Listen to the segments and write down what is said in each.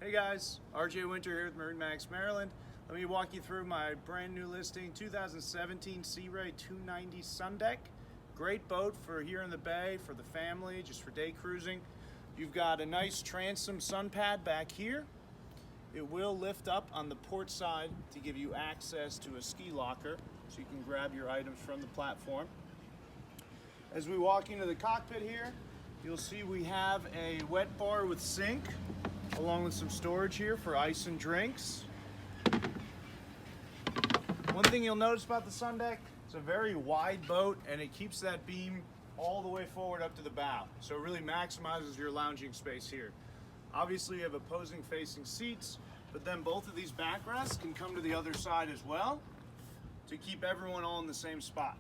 Hey guys, RJ Winter here with MarineMax Maryland. Let me walk you through my brand new listing 2017 Sea Ray 290 Sundeck. Great boat for here in the bay, for the family, just for day cruising. You've got a nice transom sun pad back here. It will lift up on the port side to give you access to a ski locker so you can grab your items from the platform. As we walk into the cockpit here, you'll see we have a wet bar with sink along with some storage here for ice and drinks. One thing you'll notice about the Sundeck, it's a very wide boat and it keeps that beam all the way forward up to the bow. So it really maximizes your lounging space here. Obviously you have opposing facing seats, but then both of these backrests can come to the other side as well to keep everyone all in the same spot.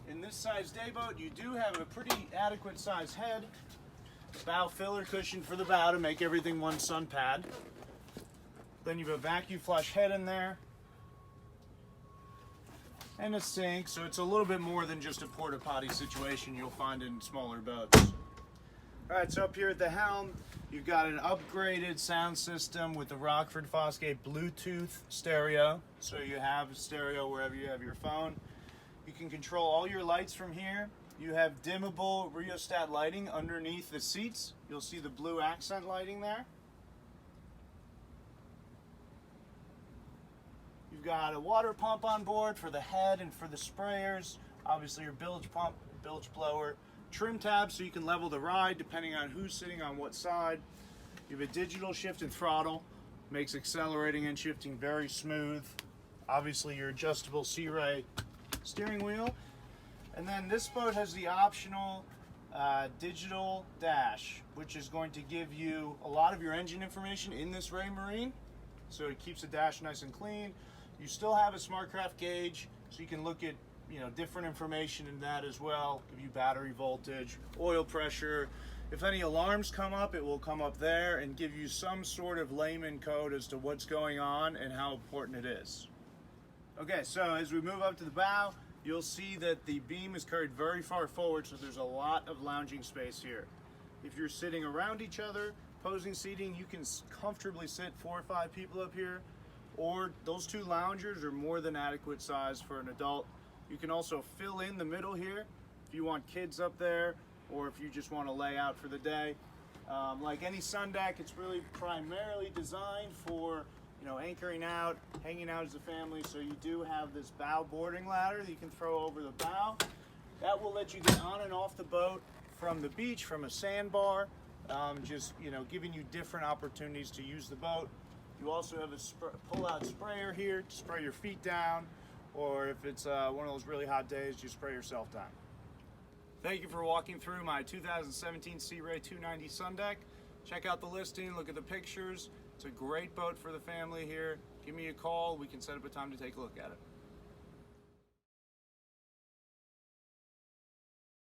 In this size day boat, you do have a pretty adequate size head, bow filler cushion for the bow to make everything one sun pad. Then you have a vacuum flush head in there and a sink, so it's a little bit more than just a porta potty situation you'll find in smaller boats. Alright, so up here at the helm, you've got an upgraded sound system with the Rockford Fosgate Bluetooth stereo, so you have a stereo wherever you have your phone. You can control all your lights from here. You have dimmable rheostat lighting underneath the seats. You'll see the blue accent lighting there. You've got a water pump on board for the head and for the sprayers. Obviously your bilge pump, bilge blower. Trim tab so you can level the ride depending on who's sitting on what side. You have a digital shift and throttle. Makes accelerating and shifting very smooth. Obviously your adjustable Sea Ray steering wheel. And then this boat has the optional digital dash, which is going to give you a lot of your engine information in this Ray Marine. So it keeps the dash nice and clean. You still have a SmartCraft gauge, so you can look at different information in that as well. Give you battery voltage, oil pressure. If any alarms come up, it will come up there and give you some sort of layman code as to what's going on and how important it is. Okay, so as we move up to the bow, you'll see that the beam is carried very far forward, so there's a lot of lounging space here. If you're sitting around each other, posing seating, you can comfortably sit 4 or 5 people up here, or those 2 loungers are more than adequate size for an adult. You can also fill in the middle here if you want kids up there, or if you just want to lay out for the day. Like any Sundeck, it's really primarily designed for anchoring out, hanging out as a family, so you do have this bow boarding ladder that you can throw over the bow. That will let you get on and off the boat from the beach, from a sandbar, just giving you different opportunities to use the boat. You also have a pull-out sprayer here to spray your feet down, or if it's one of those really hot days, just spray yourself down. Thank you for walking through my 2017 Sea Ray 290 Sundeck. Check out the listing, look at the pictures. It's a great boat for the family here. Give me a call, we can set up a time to take a look at it.